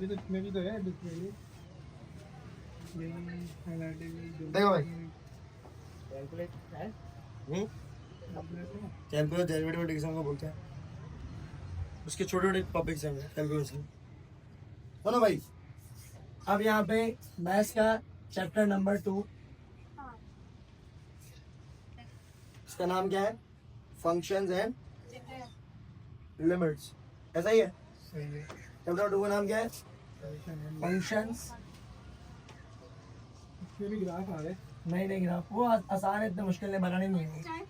इसमें भी तो है डिस्प्ले ये देखो भाई कैलकुलेटर डेरिवेटिव एग्जाम को बोलते हैं, उसके छोटे छोटे टॉपिक्स हैं कैलकुलेशन। सुनो भाई, अब यहाँ पे मैथ्स का चैप्टर नंबर 2, इसका नाम क्या है? फंक्शंस एंड लिमिट्स, ऐसा ही है। चैप्टर 2 का नाम क्या है? फंक्शंस। इसमें भी ग्राफ आ रहे हैं। नहीं ग्राफ वो आसान है, इतना मुश्किल नहीं, बनाने नहीं है।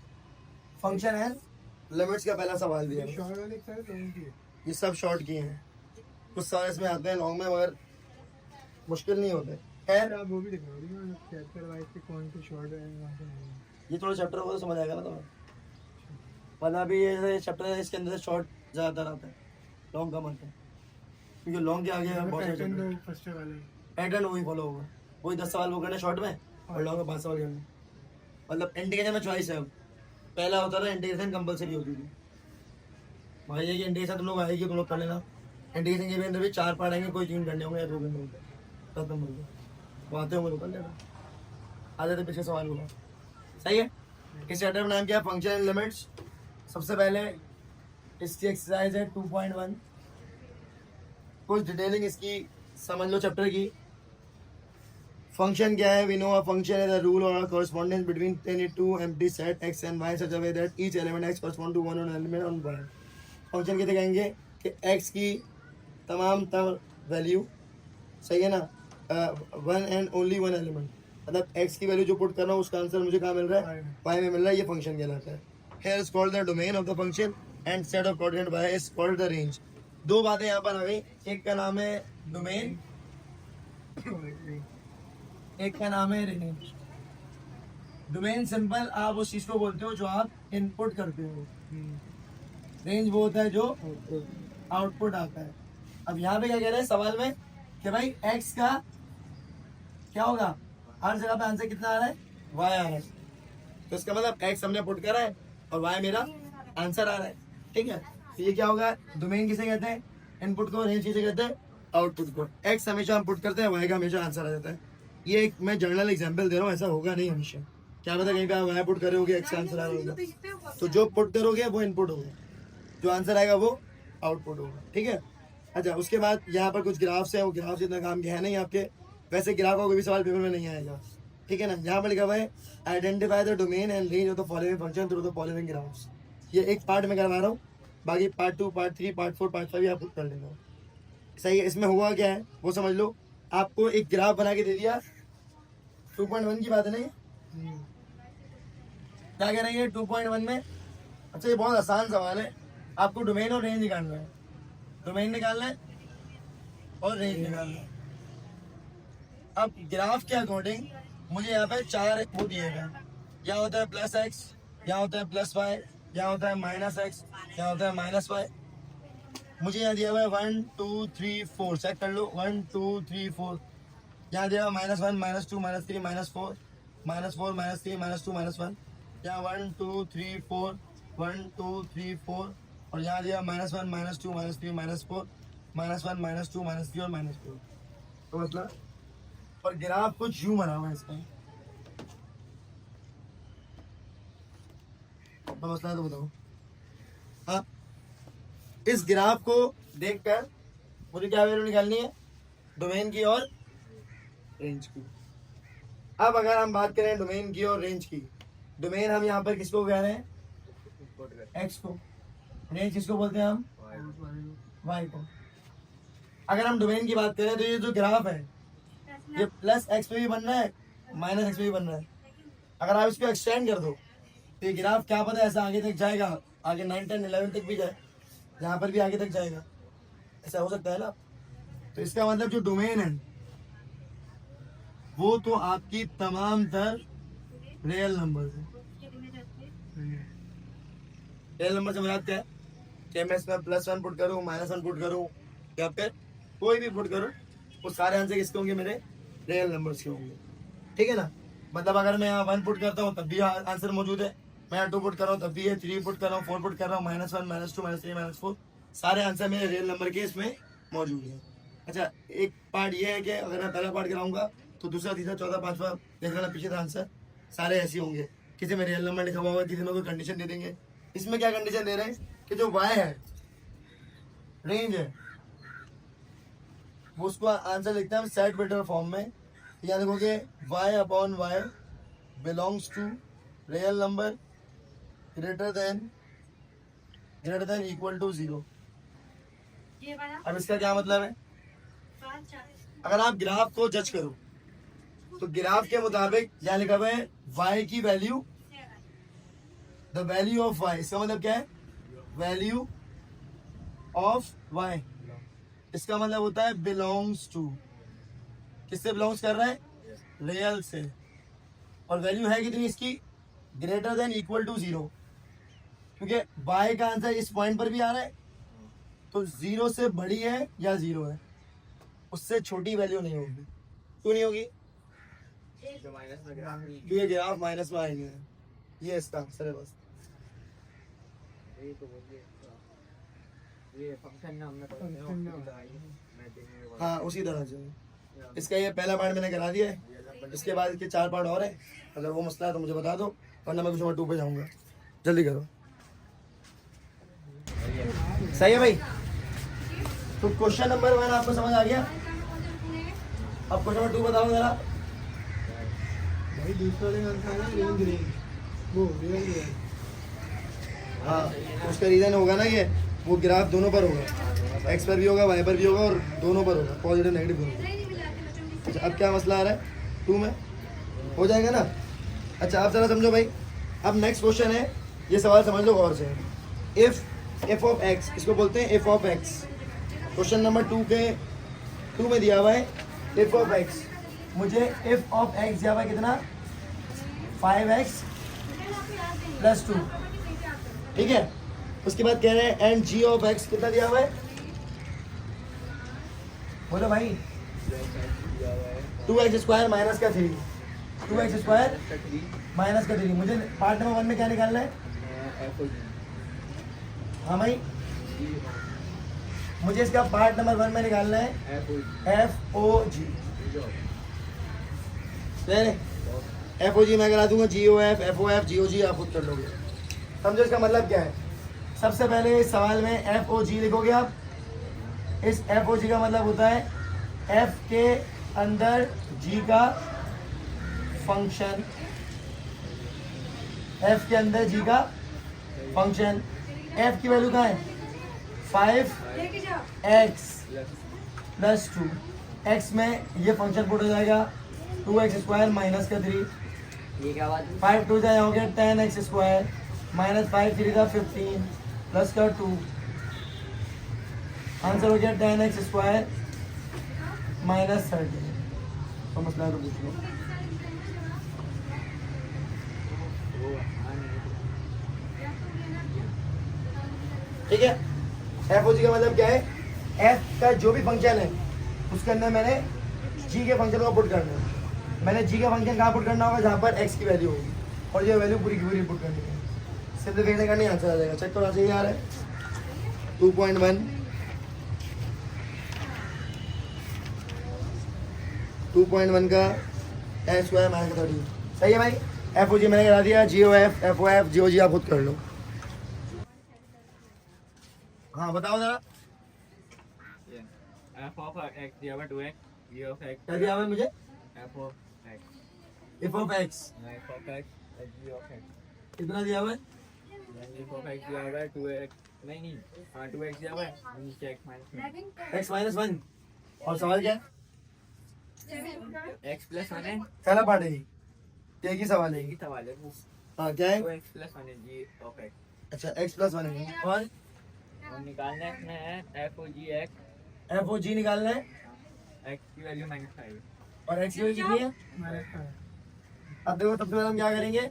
फंक्शन एंड लिमिट्स का पहला सवाल दिया है। शॉर्ट वाले सारे लॉन्ग की है। ये सब शॉर्ट किए हैं, कुछ सवाल इसमें आते हैं लॉन्ग में, मगर मुश्किल नहीं होते। खैर आप वो भी दिखा रही चैप्टर वाइज के कौन से शॉर्ट है वहाँ से नहीं है। ये थोड़ा चैप्टर होगा तो समझ आएगा ना तुम्हें, वरना भी ये चैप्टर है इसके अंदर से शॉर्ट ज़्यादातर आता है, लॉन्ग कम आता है, क्योंकि लॉन्ग के आगे बहुत सारे पैटर्न chapter तो फर्स्ट वाले पैटर्न वही फॉलो होगा, वही 10 सवाल वो करने शॉर्ट में और लॉन्ग में 5 सवाल करने। मतलब इंटीग्रेशन में चॉइस है। अब पहला होता था इंटीग्रेशन कंपलसरी होती थी, भाई ये कि इंटीग्रेशन तुम लोग आएगी, तुम लोग कर लेना। इंटीग्रेशन के भी अंदर भी 4 पार्ट आएंगे, कोई 3 करने होंगे या 2 करने होंगे, खत्म हो गया। वो आते होंगे तो कर लेना, आ जाते पीछे सवाल होगा। सही है। इस चैप्टर का नाम क्या है? Function and limits. सबसे पहले इसकी एक्सरसाइज है 2.1, कुछ डिटेलिंग इसकी समझ लो चैप्टर की। फंक्शन क्या है? We know a function is a rule और correspondence between any two empty set x and y such a way that each element x correspond to one element on y. Function कैसे कहेंगे कि x की तमाम value, सही है ना, one and only one element, मतलब एक्स की वैल्यू जो पुट कर रहा हूँ उसका आंसर मुझे कहाँ मिल रहा है? वाई में मिल रहा है। ये फंक्शन कहलाता है। Here is called the domain of the function and set of coordinate y is called the range। दो बातें यहाँ पर आ गई, एक का नाम है डोमेन, एक का नाम है रेंज। डोमेन सिंपल, आप उस चीज को बोलते हो जो आप इनपुट करते हो। रेंज वो होता है जो आउटपुट आता है। अब यहाँ पे क्या कह रहे हैं सवाल में कि भाई x का क्या होगा? हर जगह पे आंसर कितना आ रहा है? y आ रहा है, तो इसका मतलब x हमने पुट करा है और y मेरा आंसर आ रहा है। ठीक है, तो ये क्या होगा? डोमेन किसे कहते हैं? इनपुट को। रेंज किसे कहते हैं? आउटपुट को। x हमेशा हम पुट करते हैं, y का हमेशा आंसर आ जाता है। ये एक मैं जनरल एग्जांपल दे रहा हूँ, ऐसा होगा नहीं हमेशा। क्या पता कहीं पे आप y पुट करोगे x का आंसर आ रहा होगा, तो जो पुट करोगे वो इनपुट होगा, जो आंसर आएगा वो आउटपुट होगा। ठीक है। अच्छा, उसके बाद यहाँ पर कुछ ग्राफ्स है, वो ग्राफ्स इतना काम के है नहीं आपके, वैसे ग्राफ का कोई भी सवाल पेपर में नहीं आएगा। ठीक है ना। यहाँ पर लिखा हुआ है identify the domain and range of the following function through the following graphs. ये एक पार्ट में करवा रहा हूँ, बाकी पार्ट 2, पार्ट 3, पार्ट 4, पार्ट 5 आप खुद कर लेना। सही है। इसमें हुआ क्या है वो समझ लो। आपको एक ग्राफ बना के दे दिया, 2.1 की बात है नहीं, क्या कह रहे हैं 2.1 में? अच्छा, ये बहुत आसान सवाल है, आपको डोमेन और रेंज निकालना है। डोमेन निकालना है और रेंज निकालना है। अब ग्राफ के अकॉर्डिंग मुझे यहाँ पे 4 वो दिए गए, यहाँ होता है प्लस एक्स, यहाँ होता है प्लस वाई, यहाँ होता है माइनस एक्स, यहाँ होता है माइनस वाई। मुझे यहाँ दिया हुआ है 1 2 3 4, चेक कर लो 1 2 3 4। यहाँ दिया हुआ -1 -2 -3 -4 -4 -3 -2 -1। यहाँ 1 2 3 4 1 2 3 4, और यहाँ दिया -1 -2 -3 -4 -1 -2 -3 और -4। तो मतलब और ग्राफ कुछ यूं बना हुआ है इसका, तो मसला तो बताओ। हाँ, इस ग्राफ को देखकर मुझे क्या वैल्यू निकालनी है? डोमेन की और रेंज की। अब अगर हम बात करें डोमेन की और रेंज की, डोमेन हम यहाँ पर किसको कह रहे हैं? एक्स को। रेंज किसको बोलते हैं हम? वाई को। अगर हम डोमेन की बात करें तो ये जो ग्राफ है ये प्लस एक्स पे भी बन रहा है, माइनस एक्स पे भी बन रहा है। अगर आप इसको एक्सटेंड कर दो तो ये ग्राफ क्या पता ऐसा आगे तक जाएगा, आगे 9 10 11 तक भी जाए, यहाँ पर भी आगे तक जाएगा, ऐसा हो सकता है ना। तो इसका मतलब जो डोमेन है वो तो आपकी तमाम तर रियल नंबर है। रियल नंबर से मुराद क्या है कि मैं इसमें +1 पुट करूँ, -1 पुट करूँ, या फिर कोई भी पुट करूँ, वो सारे आंसर किसके होंगे? मेरे रियल नंबर्स के होंगे। ठीक है ना। मतलब अगर मैं यहाँ 1 पुट करता हूँ तब भी आंसर मौजूद है, मैं यहाँ 2 पुट कर रहा हूँ तब भी है, 3 पुट कर रहा हूँ, 4 पुट कर रहा हूँ, -1 -2 -3 -4, सारे आंसर मेरे रियल नंबर के इसमें मौजूद है। अच्छा एक पार्ट ये है कि अगर मैं पहला पार्ट कराऊंगा तो दूसरा तीसरा चौथा पांचवा देख लेना पीछे का आंसर सारे ऐसे होंगे। किसी में रियल नंबर लिखा हुआ होगा, किसी में कोई कंडीशन दे देंगे। इसमें क्या कंडीशन दे रहे हैं कि जो y है रेंज है वो उसको आंसर लिखते हैं हम सेट वेक्टर फॉर्म में। यहाँ देखोगे y upon y belongs to real number greater than equal to 0। अब इसका क्या मतलब है, अगर आप ग्राफ को जज करो तो ग्राफ के मुताबिक यहाँ लिखा हुआ है y की value, the value of y, इसका मतलब क्या है वैल्यू ऑफ y, इसका मतलब होता है बिलोंग्स टू, किससे बिलोंग्स कर रहा है रियल से, और वैल्यू है कितनी इसकी ग्रेटर देन इक्वल टू 0, क्योंकि y का आंसर इस पॉइंट पर भी आ रहा है तो 0 से बड़ी है या 0 है, उससे छोटी वैल्यू नहीं होगी। क्यों नहीं होगी, ये ग्राफ माइनस में आएंगे, ये इसका आंसर है बस। हाँ उसी तरह से इसका ये पहला पार्ट मैंने करा दिया है, इसके बाद इसके 4 पार्ट और है। अगर वो मसला है तो मुझे बता दो, वरना मैं कुछ नंबर 2 पे जाऊंगा। जल्दी करो। सही है भाई, तो क्वेश्चन नंबर 1 आपको समझ आ गया। अब क्वेश्चन नंबर 2 बताओ जरा। भाई दूसरा आंसर है रेंज वो रियल। हाँ उसका रीज़न होगा ना ये, वो ग्राफ दोनों पर होगा, एक्स पर भी होगा वाई पर भी होगा और दोनों पर होगा, पॉजिटिव नेगेटिव दोनों। अच्छा अब क्या मसला आ रहा है 2 में, हो जाएगा ना। अच्छा आप ज़रा समझो भाई, अब नेक्स्ट क्वेश्चन है, ये सवाल समझ लो गौर से। इफ़ एफ ऑफ एक्स, इसको बोलते हैं F of x. Question number 2 में दिया हुआ है एफ ऑफ एक्स, मुझे एफ ऑफ एक्स दिया हुआ है कितना 5x + 2, ठीक है। उसके बाद कह रहे हैं एंड जी ऑफ एक्स कितना दिया हुआ है, बोलो भाई 2x² माइनस का 3, 2x² माइनस का 3। मुझे पार्ट नंबर 1 में क्या निकालना है, हाँ भाई मुझे इसका पार्ट नंबर 1 में निकालना है FOG। FOG मैं करा दूंगा, GOF FOF GOG आप खुद कर लोगे। समझो इसका मतलब क्या है। सबसे पहले इस सवाल में FOG लिखोगे आप। इस FOG का मतलब होता है F के अंदर G का फंक्शन, F के अंदर G का फंक्शन। F की वैल्यू कहाँ है 5x + 2, x में ये फंक्शन पुट हो जाएगा 2x² माइनस का 3, 5 2 जाए हो गया 10x² माइनस 5 3 का 15 प्लस का 2, आंसर हो गया 10x² माइनस 13। तो मसला तो पूछ लो। ठीक है, FOG का मतलब क्या है, f का जो भी फंक्शन है उसके अंदर मैंने g के फंक्शन को पुट करना है। मैंने g का फंक्शन कहाँ पुट करना होगा, जहाँ पर x की वैल्यू होगी, और ये वैल्यू पूरी की पूरी पुट करनी है। सिंपलीफिकेशन करनी आंसर आ जाएगा। चेक करो सही आ रहा है 2.1 2.1 का x² माइनस 13 सही है भाई। FOG मैंने करा दिया, GOF FOF GOG आप खुद कर लो। हाँ बताओ जरा, f of x दिया हुआ 2x, g of x, क्या दिया हुआ है मुझे, f of x, f of x f of x, g of x, कितना दिया हुआ है, f of x दिया हुआ है 2x, नहीं हाँ 2x दिया हुआ है, नीचे x minus 1, x -1। और सवाल क्या है, x plus 1 है, पहला पार्ट है ये, एक ही सवाल है। यही सवाल है वो, हाँ क्या है, 2x plus 1 है g of x, अच्छा x + 1 है, और निकालना है FOG x, FOG निकालना है, x की वैल्यू -5, और x की वैल्यू कितनी है। अब देखो सबसे पहले हम क्या करेंगे,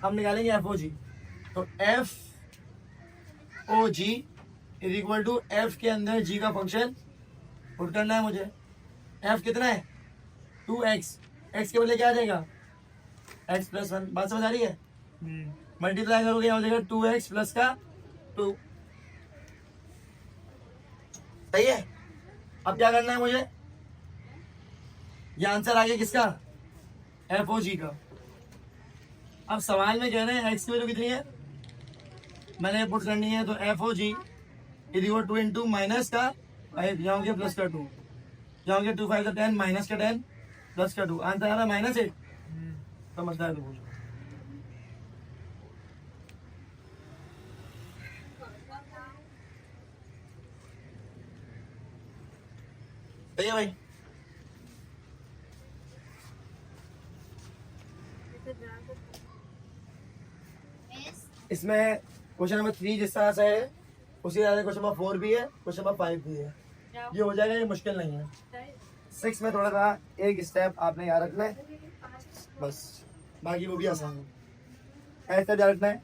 हम निकालेंगे FOG। तो FOG = f के अंदर g का फंक्शन पुट करना है मुझे। f कितना है 2x, x के बदले क्या आ जाएगा x + 1। बात समझ आ रही है, मल्टीप्लाई करोगे हो जाएगा 2x + का 2, सही है। अब क्या करना है मुझे, ये आंसर आ गया किसका, FOG का। अब सवाल में कह रहे हैं x की वैल्यू कितनी है, मैंने पुट करनी है, तो FOG is equal 2 into minus का 5, यहाँ हो गया प्लस का 2, यहाँ हो गया 2 5 10 माइनस का 10 प्लस का 2, आंसर आ रहा है -8। समझता है तो पूछो। सही है भाई, इसमें क्वेश्चन नंबर 3 जिस तरह से है उसी तरह से क्वेश्चन नंबर 4 भी है, क्वेश्चन नंबर 5 भी है, ये हो जाएगा, ये मुश्किल नहीं है। 6 में थोड़ा सा एक स्टेप आपने याद रखना है बस, बाकी वो भी आसान है, ऐसा याद रखना है।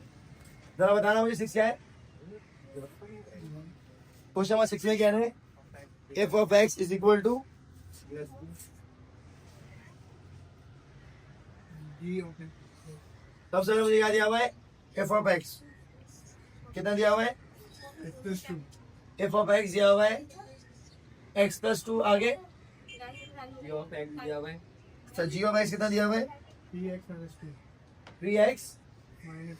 जरा बताना मुझे 6 क्या है। क्वेश्चन नंबर 6 में कह रहे हैं f of x is equal to g okay सबसे पहले मुझे क्या दिया हुआ है, f of x कितना दिया हुआ है, x+2 f of x दिया हुआ है x+2, आगे G of x दिया हुआ है सर g of x कितना दिया हुआ है 3x-2 3x, माइनस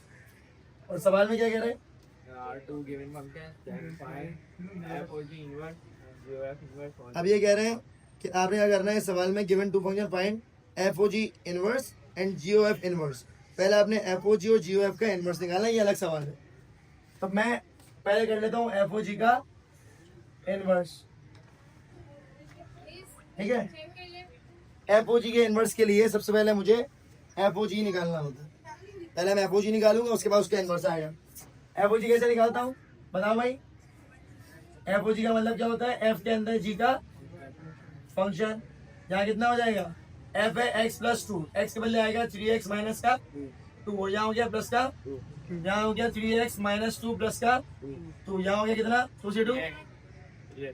और सवाल में क्या कह रहे हैं, R2 given function check find FOG inverse and GOF inverse अब ये कह रहे हैं कि आपने क्या करना है, सवाल में given two function find FOG inverse and GOF inverse. पहले आपने FOG और GOF का इनवर्स निकालना है, ये अलग सवाल है। तो मैं पहले कर लेता हूँ FOG का इनवर्स, ठीक है। FOG के इनवर्स के लिए सबसे पहले मुझे FOG निकालना होता है, पहले मैं FOG निकालूंगा, उसके बाद उसका इनवर्स आएगा। FOG कैसे निकालता हूँ बताओ भाई, FOG का मतलब क्या होता है, F के अंदर G का फंक्शन, यहाँ कितना हो जाएगा, f है x+2, x के बदले आएगा 3x माइनस का 2, यहाँ हो गया प्लस का, यहाँ हो गया 3x माइनस 2 प्लस का 2, यहाँ हो गया कितना 2 से 2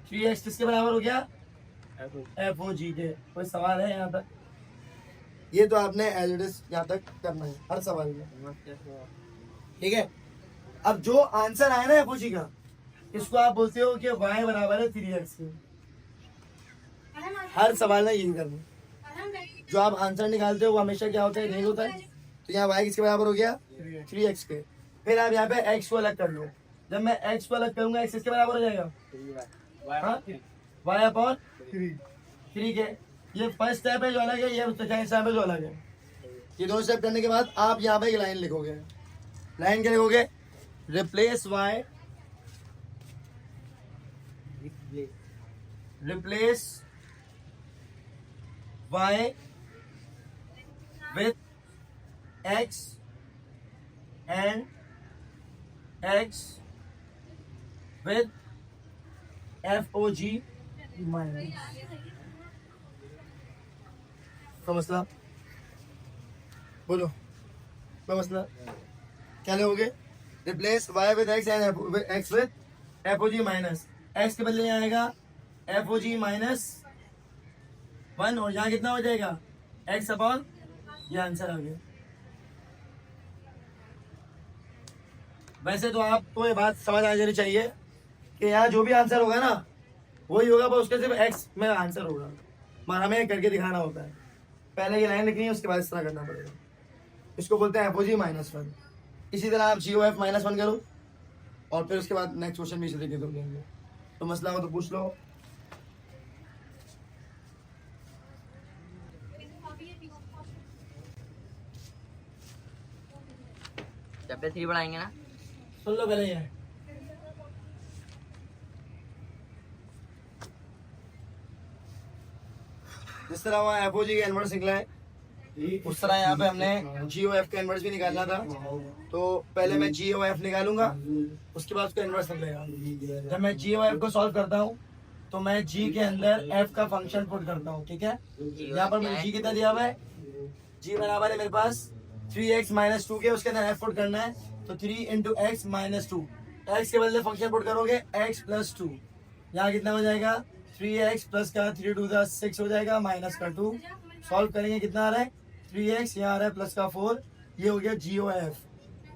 3x किसके बराबर हो गया, FOG के। कोई सवाल है यहाँ तक, ये तो आपने एज इट इज यहाँ तक करना है हर सवाल में, ठीक है। अब जो आंसर आया ना FOG का, इसको आप बोलते हो कि y बराबर है 3x के, हर सवाल में यही करना है। जो आप आंसर निकालते हो वो हमेशा क्या होता है, नहीं होता है। तो यहाँ y किसके बराबर हो गया 3x के, फिर आप यहाँ पे x को अलग कर लो, जब मैं x को अलग करूंगा x किसके बराबर हो जाएगा, हाँ y अपॉन 3 के। ये फर्स्ट स्टेप है जो अलग है, ये सेकंड स्टेप है जो अलग है। ये दो स्टेप करने के बाद आप यहाँ पे एक लाइन लिखोगे, लाइन क्या लिखोगे, replace y, replace y with x and x with FOG minus। मसला बोलो, मसला क्या लोगे, replace y with x and x with FOG minus, x के बदले यहाँ आएगा FOG माइनस 1, और यहाँ कितना हो जाएगा x अपॉन, ये आंसर आ गया। वैसे तो आपको ये बात समझ आ जानी चाहिए कि यहाँ जो भी आंसर होगा ना वही होगा, पर उसके सिर्फ x में आंसर होगा, मगर हमें करके दिखाना होता है। पहले ये लाइन लिखनी है, उसके बाद इस तरह करना पड़ेगा। इसको बोलते हैं FOG -1। इसी तरह आप GOF -1 करो, और फिर उसके बाद नेक्स्ट क्वेश्चन भी इसी तरीके से लेंगे। तो मसला हो तो पूछ लो। चैप्टर 3 पढ़ाएंगे ना, सुन लो पहले ये, जिस तरह वहाँ FOG का इनवर्स निकला है उस तरह यहाँ पे हमने GOF का इनवर्स भी निकालना था। तो पहले मैं GOF निकालूंगा, उसके बाद उसका इनवर्स निकलेगा। जब मैं GOF को सॉल्व करता हूँ तो मैं G के अंदर F का फंक्शन पुट करता हूँ, ठीक है। यहाँ पर मुझे G कितना दिया हुआ है, G बराबर है मेरे पास 3x माइनस 2 के, उसके अंदर F पुट करना है, तो 3 इंटू x माइनस 2, x के बदले फंक्शन पुट करोगे x+2, यहाँ कितना हो जाएगा 3x प्लस का 3 2 6 हो जाएगा, माइनस का 2, सॉल्व करेंगे कितना आ रहा है 3x, यहाँ आ रहा है प्लस का 4, ये हो गया GOF।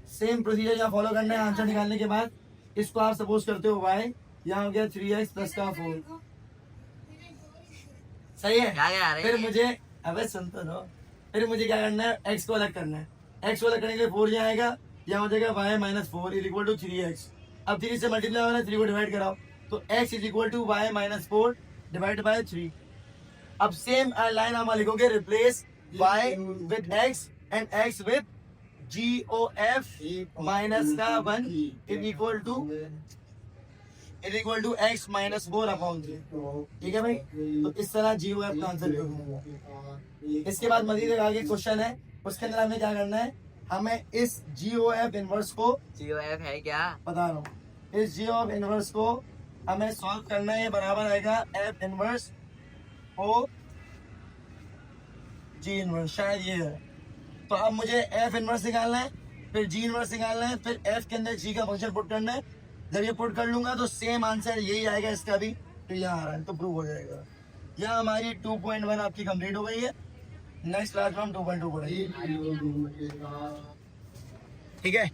सेम प्रोसीजर यहाँ फॉलो करना है आंसर निकालने के बाद। इसको आप सपोज करते हो y, यहाँ हो गया 3x प्लस का 4, सही है। क्या क्या रहे फिर हैं? मुझे, अबे सुन तो लो, फिर मुझे क्या करना है, x को अलग करना है। x को अलग करने के लिए 4 यहाँ आएगा, यहाँ हो जाएगा y minus 4 is equal to 3x। अब 3 से मल्टीप्लाई होना है, 3 को डिवाइड कराओ, तो x is equal to y minus 4 divide by 3। अब सेम लाइन हम लिखोगे, replace y with x and x with GOF minus का 1 is equal to x minus 4 upon 3। ठीक है भाई, तो इस तरह GOF का आंसर लिखोगे। इसके बाद मजीद एक आगे क्वेश्चन है, उसके अंदर हमें क्या करना है, हमें इस GOF इनवर्स को, COF है क्या? बता रहा हूँ, इस GOF इनवर्स को हमें सॉल्व करना है। ये बराबर आएगा F इनवर्स ओ G इनवर्स, शायद ये है। तो अब मुझे F इनवर्स निकालना है, फिर G इनवर्स निकालना है, फिर F के अंदर G का फंक्शन पुट करना है। जब ये पुट कर लूंगा तो सेम आंसर यही आएगा इसका भी, तो यहाँ आ रहा है, तो प्रूव हो जाएगा। यहाँ हमारी 2.1 आपकी कंप्लीट हो गई है। नेक्स्ट क्लास में हम 2.2 पढ़ेंगे। ठीक है।